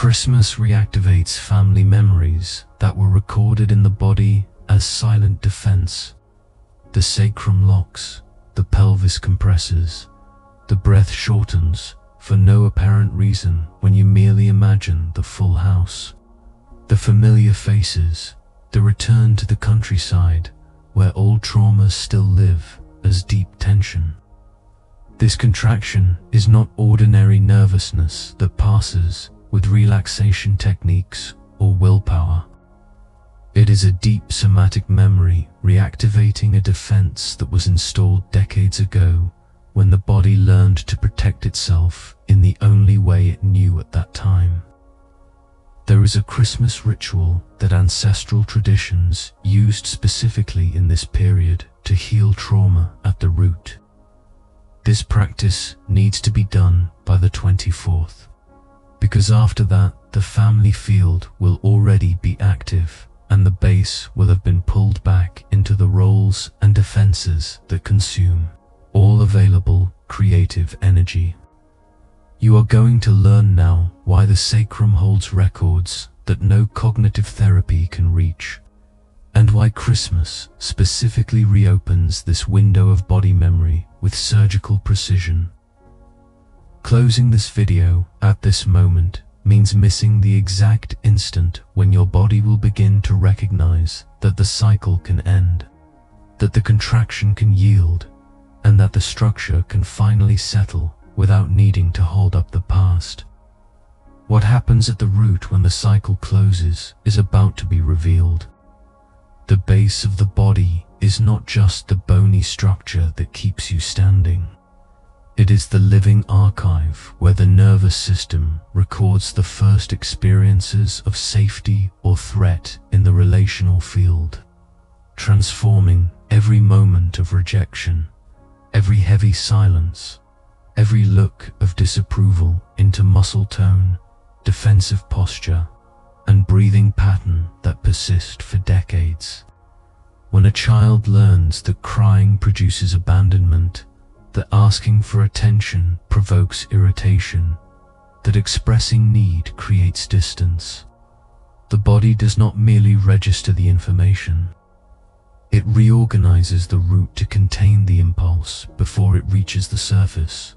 Christmas reactivates family memories that were recorded in the body as silent defense. The sacrum locks, the pelvis compresses, the breath shortens for no apparent reason when you merely imagine the full house. The familiar faces, the return to the countryside where old traumas still live as deep tension. This contraction is not ordinary nervousness that passes with relaxation techniques or willpower. It is a deep somatic memory reactivating a defense that was installed decades ago when the body learned to protect itself in the only way it knew at that time. There is a Christmas ritual that ancestral traditions used specifically in this period to heal trauma at the root. This practice needs to be done by the 24th, because after that the family field will already be active and the base will have been pulled back into the roles and defenses that consume all available creative energy. You are going to learn now why the sacrum holds records that no cognitive therapy can reach, and why Christmas specifically reopens this window of body memory with surgical precision. Closing this video at this moment means missing the exact instant when your body will begin to recognize that the cycle can end, that the contraction can yield, and that the structure can finally settle without needing to hold up the past. What happens at the root when the cycle closes is about to be revealed. The base of the body is not just the bony structure that keeps you standing. It is the living archive where the nervous system records the first experiences of safety or threat in the relational field, transforming every moment of rejection, every heavy silence, every look of disapproval into muscle tone, defensive posture, and breathing pattern that persist for decades. When a child learns that crying produces abandonment, that asking for attention provokes irritation, that expressing need creates distance, the body does not merely register the information. It reorganizes the root to contain the impulse before it reaches the surface,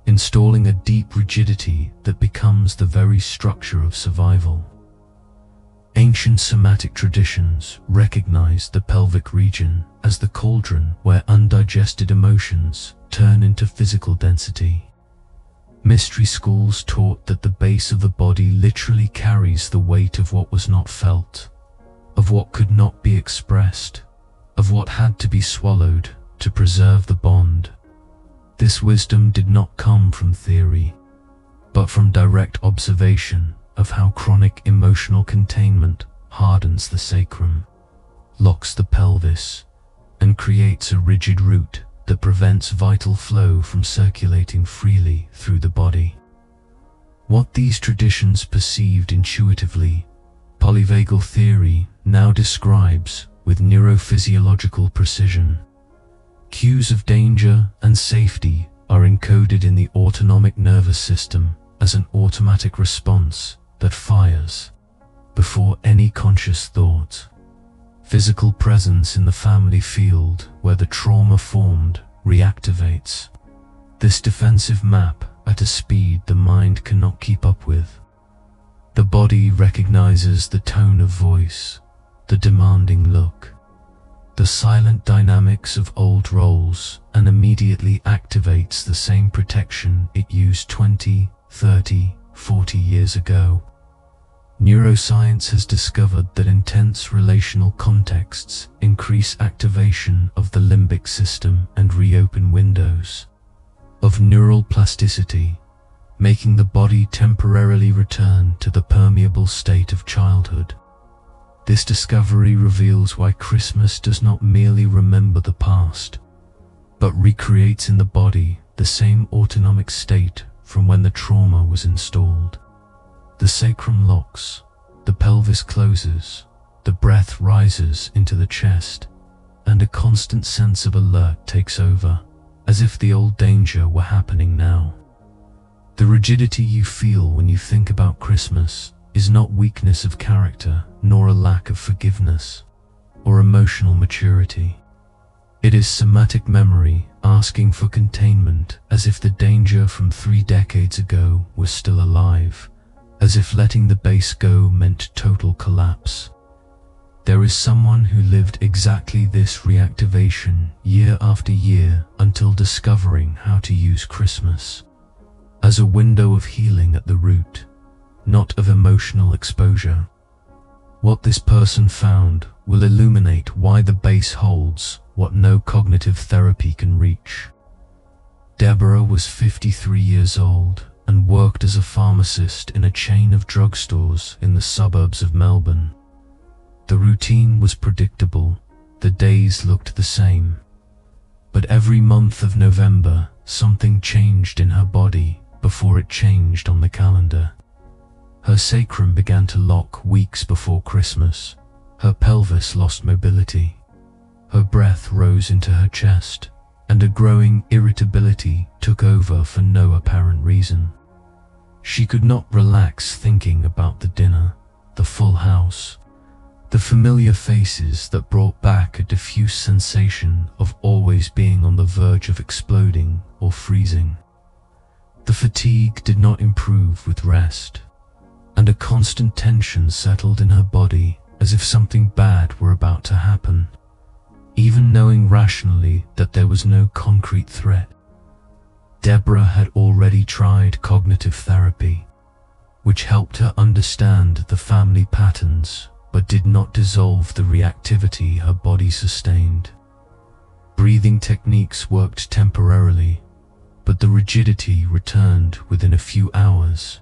installing a deep rigidity that becomes the very structure of survival. Ancient somatic traditions recognized the pelvic region as the cauldron where undigested emotions turn into physical density. Mystery schools taught that the base of the body literally carries the weight of what was not felt, of what could not be expressed, of what had to be swallowed to preserve the bond. This wisdom did not come from theory, but from direct observation of how chronic emotional containment hardens the sacrum, locks the pelvis, and creates a rigid root that prevents vital flow from circulating freely through the body. What these traditions perceived intuitively, polyvagal theory now describes with neurophysiological precision. Cues of danger and safety are encoded in the autonomic nervous system as an automatic response that fires before any conscious thought. Physical presence in the family field where the trauma formed reactivates this defensive map at a speed the mind cannot keep up with. The body recognizes the tone of voice, the demanding look, the silent dynamics of old roles, and immediately activates the same protection it used 20, 30, 40 years ago. Neuroscience has discovered that intense relational contexts increase activation of the limbic system and reopen windows of neural plasticity, making the body temporarily return to the permeable state of childhood. This discovery reveals why Christmas does not merely remember the past, but recreates in the body the same autonomic state from when the trauma was installed. The sacrum locks, the pelvis closes, the breath rises into the chest, and a constant sense of alert takes over, as if the old danger were happening now. The rigidity you feel when you think about Christmas is not weakness of character, nor a lack of forgiveness or emotional maturity. It is somatic memory asking for containment, as if the danger from 3 decades ago was still alive, as if letting the base go meant total collapse. There is someone who lived exactly this reactivation year after year until discovering how to use Christmas as a window of healing at the root, not of emotional exposure. What this person found will illuminate why the base holds what no cognitive therapy can reach. Deborah was 53 years old and worked as a pharmacist in a chain of drugstores in the suburbs of Melbourne. The routine was predictable, the days looked the same. But every month of November, something changed in her body before it changed on the calendar. Her sacrum began to lock weeks before Christmas. Her pelvis lost mobility. Her breath rose into her chest, and a growing irritability took over for no apparent reason. She could not relax thinking about the dinner, the full house, the familiar faces that brought back a diffuse sensation of always being on the verge of exploding or freezing. The fatigue did not improve with rest, and a constant tension settled in her body as if something bad were about to happen, even knowing rationally that there was no concrete threat. Deborah had already tried cognitive therapy, which helped her understand the family patterns but did not dissolve the reactivity her body sustained. Breathing techniques worked temporarily, but the rigidity returned within a few hours.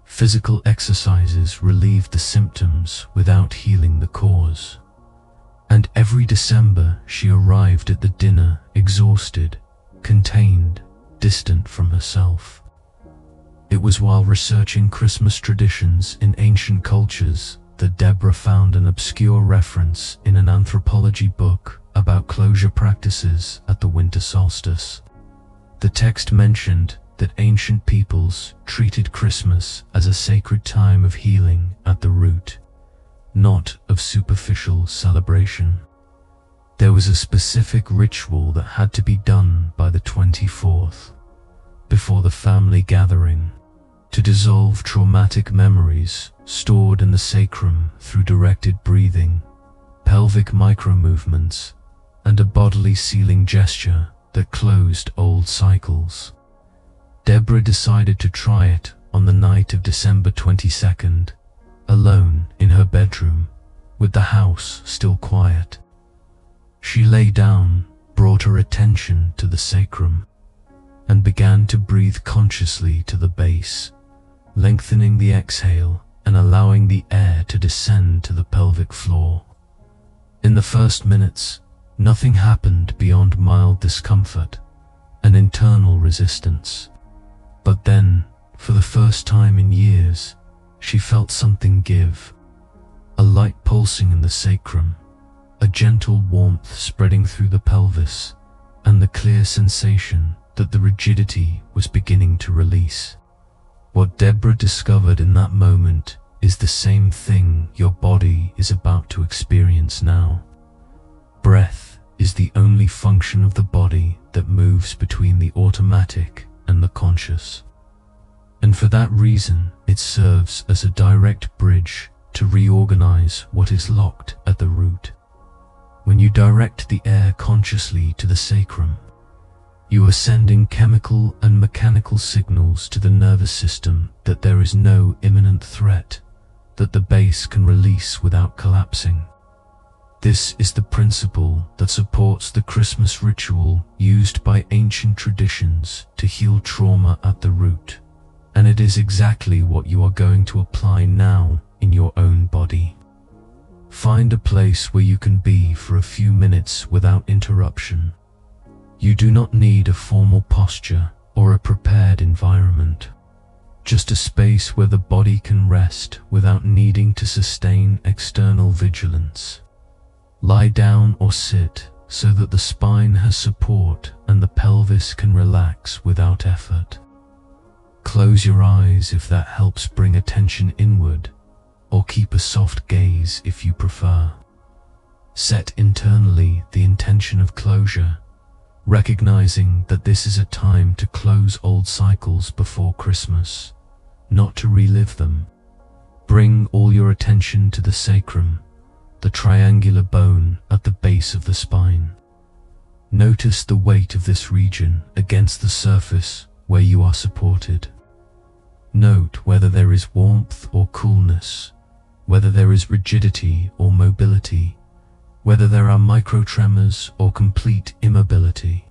Physical exercises relieved the symptoms without healing the cause. And every December she arrived at the dinner exhausted, contained, distant from herself. It was while researching Christmas traditions in ancient cultures that Deborah found an obscure reference in an anthropology book about closure practices at the winter solstice. The text mentioned that ancient peoples treated Christmas as a sacred time of healing at the root, not of superficial celebration. There was a specific ritual that had to be done by the 24th, before the family gathering, to dissolve traumatic memories stored in the sacrum through directed breathing, pelvic micromovements, and a bodily sealing gesture that closed old cycles. Deborah decided to try it on the night of December 22nd, alone in her bedroom, with the house still quiet. She lay down, brought her attention to the sacrum, and began to breathe consciously to the base, lengthening the exhale and allowing the air to descend to the pelvic floor. In the first minutes, nothing happened beyond mild discomfort and internal resistance. But then, for the first time in years, she felt something give. A light pulsing in the sacrum, a gentle warmth spreading through the pelvis, and the clear sensation that the rigidity was beginning to release. What Deborah discovered in that moment is the same thing your body is about to experience now. Breath is the only function of the body that moves between the automatic and the conscious. And for that reason, it serves as a direct bridge to reorganize what is locked at the root. When you direct the air consciously to the sacrum, you are sending chemical and mechanical signals to the nervous system that there is no imminent threat, that the base can release without collapsing. This is the principle that supports the Christmas ritual used by ancient traditions to heal trauma at the root, and it is exactly what you are going to apply now in your own body. Find a place where you can be for a few minutes without interruption. You do not need a formal posture or a prepared environment, just a space where the body can rest without needing to sustain external vigilance. Lie down or sit so that the spine has support and the pelvis can relax without effort. Close your eyes if that helps bring attention inward, or keep a soft gaze if you prefer. Set internally the intention of closure, recognizing that this is a time to close old cycles before Christmas, not to relive them. Bring all your attention to the sacrum, the triangular bone at the base of the spine. Notice the weight of this region against the surface where you are supported. Note whether there is warmth or coolness, whether there is rigidity or mobility, whether there are microtremors or complete immobility.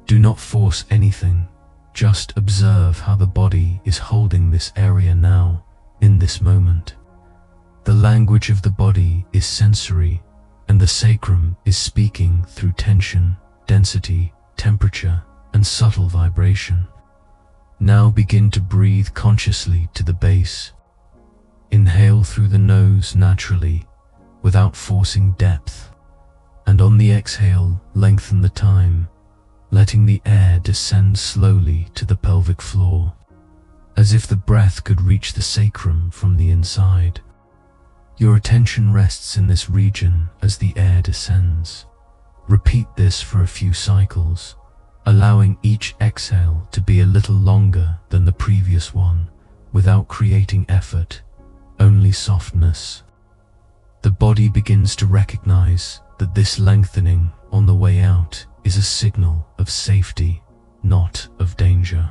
Do not force anything, just observe how the body is holding this area now, in this moment. The language of the body is sensory, and the sacrum is speaking through tension, density, temperature, and subtle vibration. Now begin to breathe consciously to the base. Inhale through the nose naturally, without forcing depth, and on the exhale, lengthen the time, letting the air descend slowly to the pelvic floor, as if the breath could reach the sacrum from the inside. Your attention rests in this region as the air descends. Repeat this for a few cycles, allowing each exhale to be a little longer than the previous one, without creating effort, only softness. The body begins to recognize that this lengthening on the way out is a signal of safety, not of danger.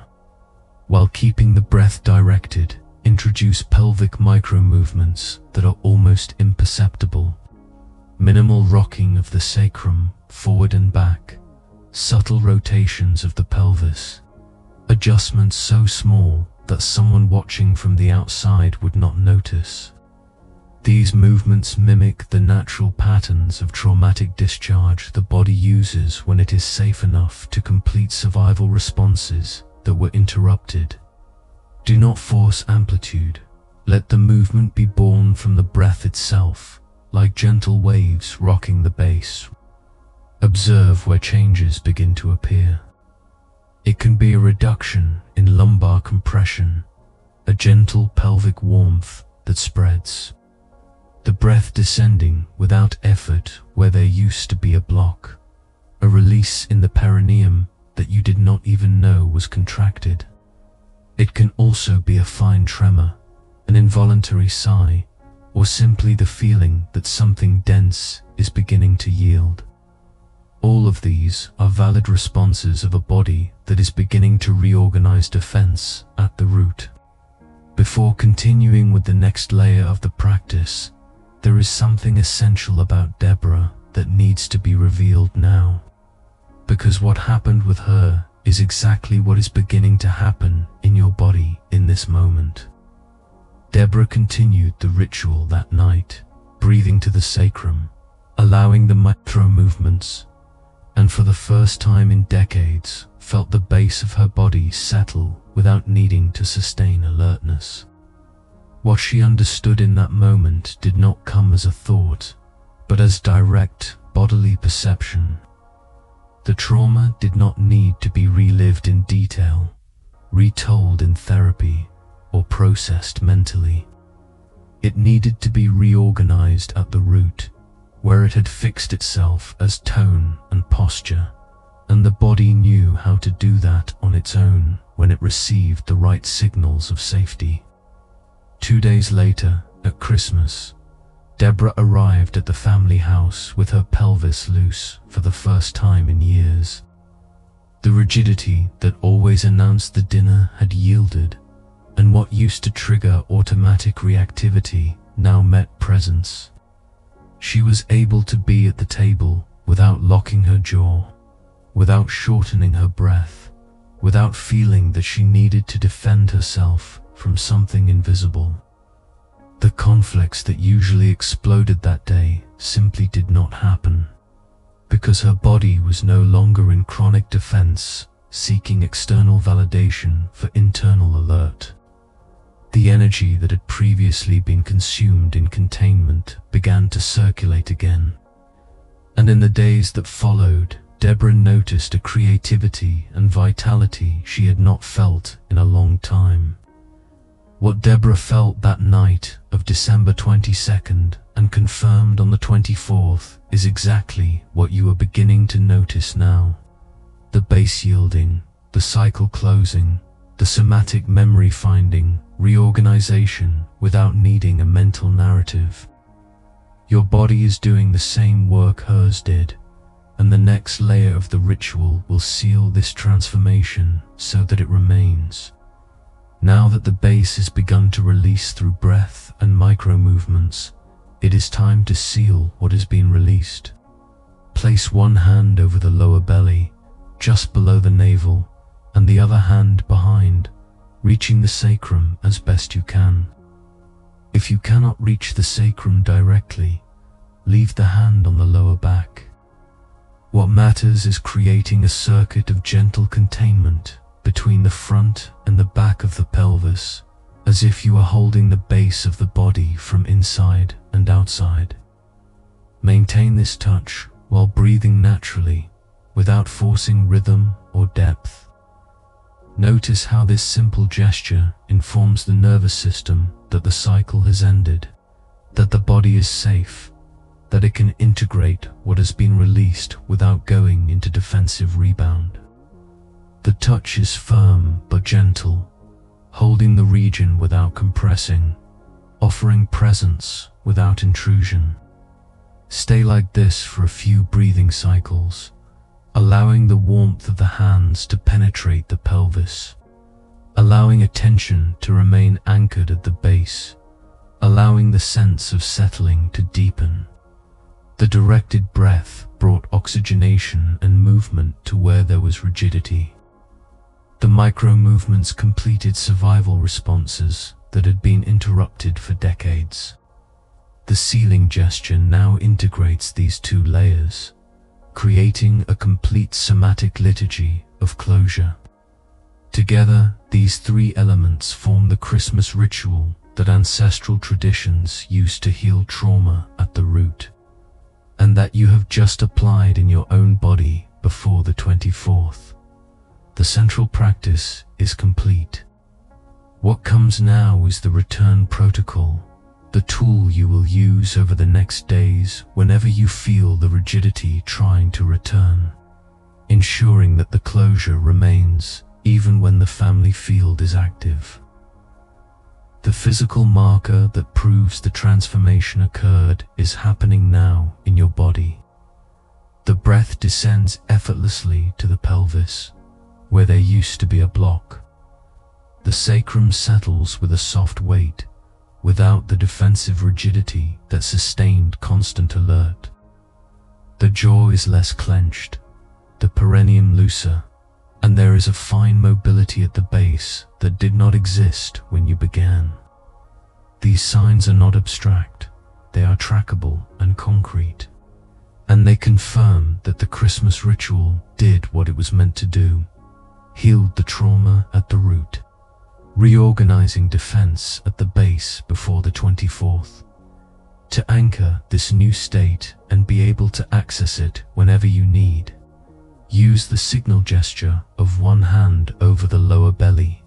While keeping the breath directed, introduce pelvic micro-movements that are almost imperceptible. Minimal rocking of the sacrum forward and back, subtle rotations of the pelvis, adjustments so small that someone watching from the outside would not notice. These movements mimic the natural patterns of traumatic discharge the body uses when it is safe enough to complete survival responses that were interrupted. Do not force amplitude. Let the movement be born from the breath itself, like gentle waves rocking the base. Observe where changes begin to appear. It can be a reduction in lumbar compression, a gentle pelvic warmth that spreads. The breath descending without effort where there used to be a block, a release in the perineum that you did not even know was contracted. It can also be a fine tremor, an involuntary sigh, or simply the feeling that something dense is beginning to yield. All of these are valid responses of a body that is beginning to reorganize defense at the root. Before continuing with the next layer of the practice, there is something essential about Deborah that needs to be revealed now. Because what happened with her is exactly what is beginning to happen in your body in this moment. Deborah continued the ritual that night, breathing to the sacrum, allowing the micro movements, and for the first time in decades, felt the base of her body settle without needing to sustain alertness. What she understood in that moment did not come as a thought, but as direct bodily perception. The trauma did not need to be relived in detail, retold in therapy, or processed mentally. It needed to be reorganized at the root, where it had fixed itself as tone and posture, and the body knew how to do that on its own when it received the right signals of safety. 2 days later, at Christmas, Deborah arrived at the family house with her pelvis loose for the first time in years. The rigidity that always announced the dinner had yielded, and what used to trigger automatic reactivity now met presence. She was able to be at the table without locking her jaw, without shortening her breath, without feeling that she needed to defend herself from something invisible. The conflicts that usually exploded that day simply did not happen, because her body was no longer in chronic defense, seeking external validation for internal alert. The energy that had previously been consumed in containment began to circulate again, and in the days that followed, Deborah noticed a creativity and vitality she had not felt in a long time. What Deborah felt that night of December 22nd and confirmed on the 24th is exactly what you are beginning to notice now. The base yielding, the cycle closing, the somatic memory finding, reorganization without needing a mental narrative. Your body is doing the same work hers did, and the next layer of the ritual will seal this transformation so that it remains. Now that the base has begun to release through breath and micro-movements, it is time to seal what has been released. Place one hand over the lower belly, just below the navel, and the other hand behind, reaching the sacrum as best you can. If you cannot reach the sacrum directly, leave the hand on the lower back. What matters is creating a circuit of gentle containment between the front and the back of the pelvis, as if you are holding the base of the body from inside and outside. Maintain this touch while breathing naturally, without forcing rhythm or depth. Notice how this simple gesture informs the nervous system that the cycle has ended, that the body is safe, that it can integrate what has been released without going into defensive rebound. The touch is firm but gentle, holding the region without compressing, offering presence without intrusion. Stay like this for a few breathing cycles, allowing the warmth of the hands to penetrate the pelvis, allowing attention to remain anchored at the base, allowing the sense of settling to deepen. The directed breath brought oxygenation and movement to where there was rigidity. The micro-movements completed survival responses that had been interrupted for decades. The sealing gesture now integrates these two layers, creating a complete somatic liturgy of closure. Together, these three elements form the Christmas ritual that ancestral traditions used to heal trauma at the root, and that you have just applied in your own body before the 24th. The central practice is complete. What comes now is the return protocol, the tool you will use over the next days whenever you feel the rigidity trying to return, ensuring that the closure remains even when the family field is active. The physical marker that proves the transformation occurred is happening now in your body. The breath descends effortlessly to the pelvis, where there used to be a block. The sacrum settles with a soft weight, without the defensive rigidity that sustained constant alert. The jaw is less clenched, the perineum looser, and there is a fine mobility at the base that did not exist when you began. These signs are not abstract, they are trackable and concrete, and they confirm that the Christmas ritual did what it was meant to do, healed the trauma at the root, reorganizing defense at the base before the 24th. To anchor this new state and be able to access it whenever you need, use the signal gesture of one hand over the lower belly.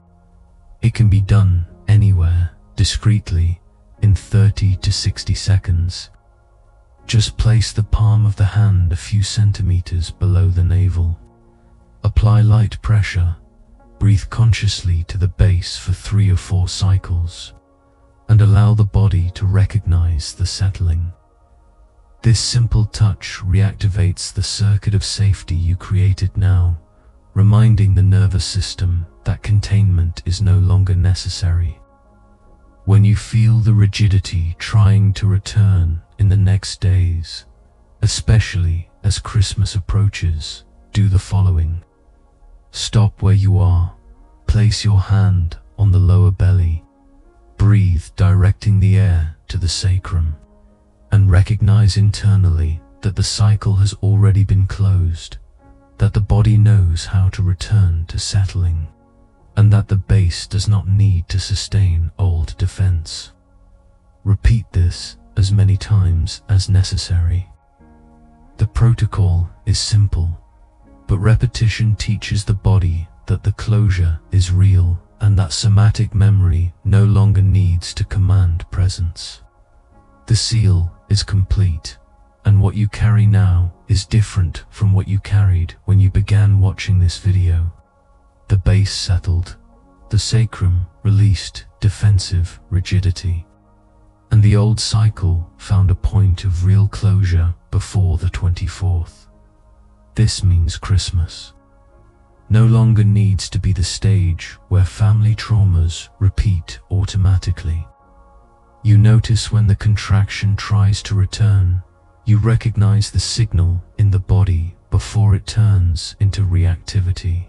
It can be done anywhere, discreetly, in 30 to 60 seconds. Just place the palm of the hand a few centimeters below the navel. Apply light pressure, breathe consciously to the base for 3 or 4 cycles, and allow the body to recognize the settling. This simple touch reactivates the circuit of safety you created now, reminding the nervous system that containment is no longer necessary. When you feel the rigidity trying to return in the next days, especially as Christmas approaches, do the following. Stop where you are, place your hand on the lower belly, breathe directing the air to the sacrum, and recognize internally that the cycle has already been closed, that the body knows how to return to settling, and that the base does not need to sustain old defense. Repeat this as many times as necessary. The protocol is simple, But repetition teaches the body that the closure is real and that somatic memory no longer needs to command presence. The seal is complete, and what you carry now is different from what you carried when you began watching this video. The base settled, the sacrum released defensive rigidity, and the old cycle found a point of real closure before the 24th. This means Christmas no longer needs to be the stage where family traumas repeat automatically. You notice when the contraction tries to return. You recognize the signal in the body before it turns into reactivity.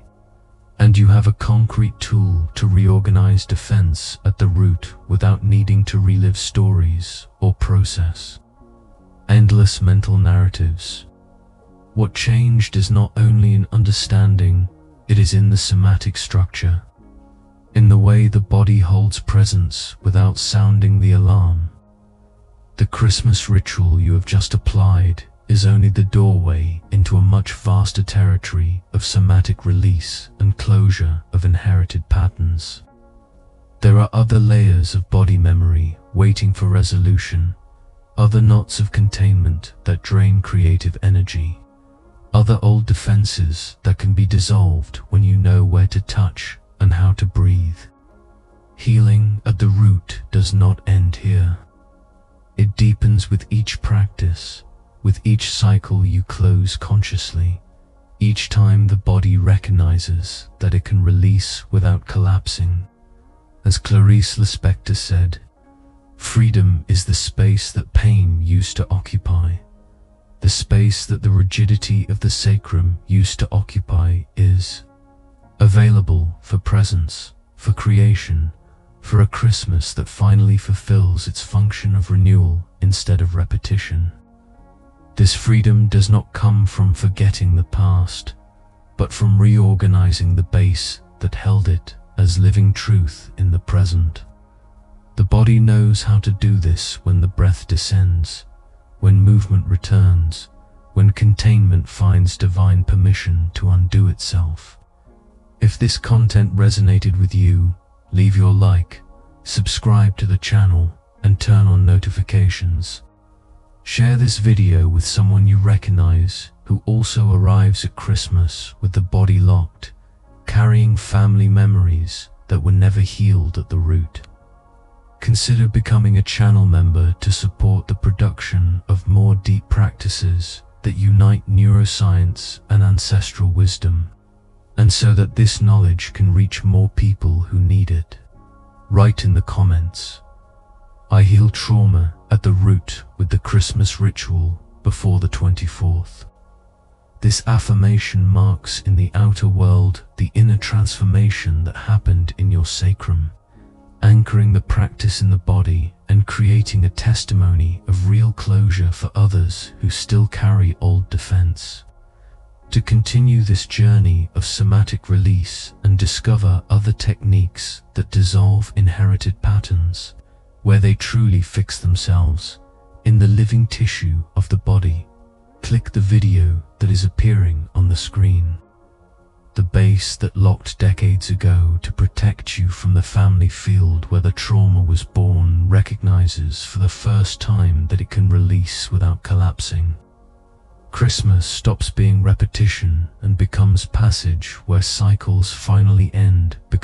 And you have a concrete tool to reorganize defense at the root without needing to relive stories or process endless mental narratives. What changed is not only in understanding, it is in the somatic structure, in the way the body holds presence without sounding the alarm. The Christmas ritual you have just applied is only the doorway into a much vaster territory of somatic release and closure of inherited patterns. There are other layers of body memory waiting for resolution, other knots of containment that drain creative energy, other old defenses that can be dissolved when you know where to touch and how to breathe. Healing at the root does not end here. It deepens with each practice, with each cycle you close consciously, each time the body recognizes that it can release without collapsing. As Clarice Lispector said, freedom is the space that pain used to occupy. The space that the rigidity of the sacrum used to occupy is available for presence, for creation, for a Christmas that finally fulfills its function of renewal instead of repetition. This freedom does not come from forgetting the past, but from reorganizing the base that held it as living truth in the present. The body knows how to do this when the breath descends, when movement returns, when containment finds divine permission to undo itself. If this content resonated with you, leave your like, subscribe to the channel, and turn on notifications. Share this video with someone you recognize who also arrives at Christmas with the body locked, carrying family memories that were never healed at the root. Consider becoming a channel member to support the production of more deep practices that unite neuroscience and ancestral wisdom, and so that this knowledge can reach more people who need it. Write in the comments, I heal trauma at the root with the Christmas ritual before the 24th. This affirmation marks in the outer world the inner transformation that happened in your sacrum, anchoring the practice in the body and creating a testimony of real closure for others who still carry old defense. To continue this journey of somatic release and discover other techniques that dissolve inherited patterns, where they truly fix themselves in the living tissue of the body, click the video that is appearing on the screen. The base that locked decades ago to protect you from the family field where the trauma was born recognizes for the first time that it can release without collapsing. Christmas stops being repetition and becomes passage where cycles finally end because